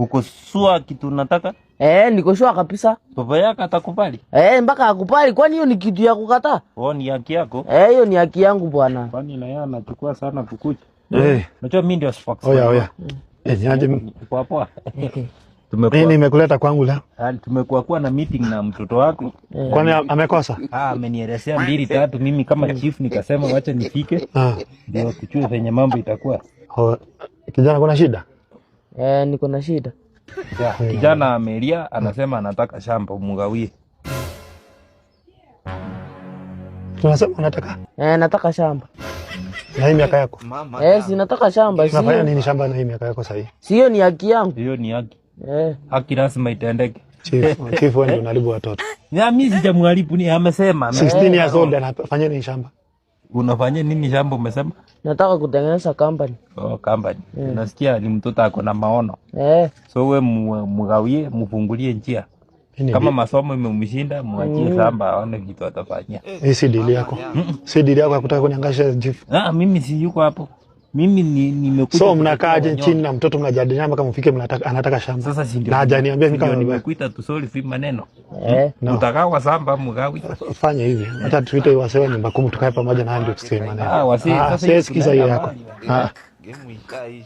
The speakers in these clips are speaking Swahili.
Uko sure kitu unataka? Niko sure kabisa. Baba yako atakubali? Mpaka akubali, kwani hiyo ni kitu ya kukataa? Ni haki yako? Hiyo ni haki yangu bwana. Kwani na yeye anachukua sana kukucha? Unajua mimi ndio spokesman. Oya. Niaje poa. Nini nimekuleta kwangu leo? Tumekuwa na meeting na mtoto wako. Kwani amekosa? Amenielezea 2-3 mimi kama chief nikasema wacha nifike. Ndio kuchua venye mambo itakuwa. Kijana kuna shida? Niko na shida. Kijana Amelia anasema anataka shamba umugawie. Tunasema unataka? Nataka shamba. Na hii miaka yako? Si nataka shamba. Unafanya nini shamba na hii miaka yako sasa hivi? Si hiyo ni haki yangu. Hiyo ni haki. Haki lazima itendeke. Chief wewe ndio unalibu watoto. Mimi sijamharibu, ni amesema 16 years old anafanya nini shamba? Unafanya nini shamba umesema? Nataka kutengeneza company. Company. Nasikia ni mtoto ako na maono. So wewe mugawie, mfungulie njia. Kama masomo imemshinda, muachie shamba aone kitu atafanyia. Hii si deal yako. Si deal yako kutaka kuniangaisha chief. Mimi si yuko hapo. Mimi nimekuja. So mnakaaje chini na mtoto mnajadiliana kama mfike anataka shamba. Sasa si ndio. Na hajaniambia mimi kama nimekuita tu solve maneno. Utakawa shamba mugawi. Fanya hivi. Hata tuite wasewa nyumba kumi tukae pamoja na ndio tuseme maneno. Sasa sikiza hiyo yako.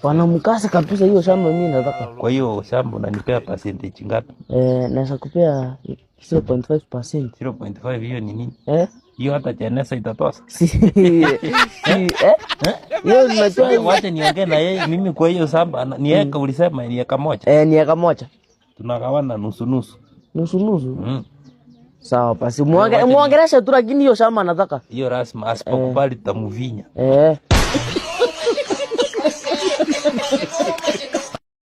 Wana mkasa kabisa hiyo shamba mimi nataka. Kwa hiyo shamba unanipea percentage ngapi? Naweza kupea 0.5%. 0.5 hiyo ni nini? Hiyo hata Janesa itatosa. Hiyo nimetoa. Wacha niongee na yeye mimi kwa hiyo shamba ni eka ulisema ni eka moja. Ni eka moja. Tunagawana nusu. Nusu. Sawa basi muongelesha tu, lakini hiyo shamba nataka. Hiyo rasmi asipokubali tutamuvinya.